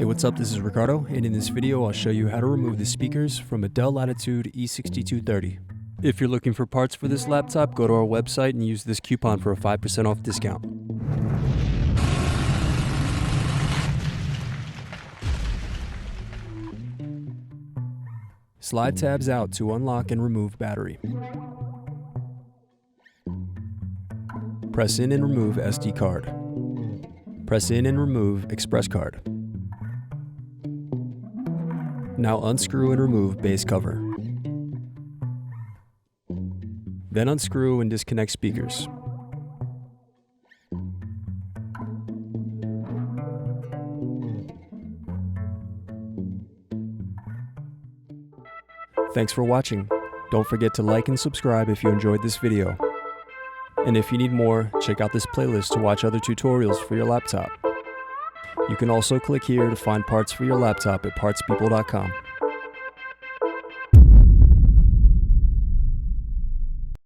Hey, what's up? This is Ricardo, and in this video I'll show you how to remove the speakers from a Dell Latitude E6230. If you're looking for parts for this laptop, go to our website and use this coupon for a 5% off discount. Slide tabs out to unlock and remove battery. Press in and remove SD card. Press in and remove express card. Now unscrew and remove base cover. Then unscrew and disconnect speakers. Thanks for watching. Don't forget to like and subscribe if you enjoyed this video. And if you need more, check out this playlist to watch other tutorials for your laptop. You can also click here to find parts for your laptop at partspeople.com.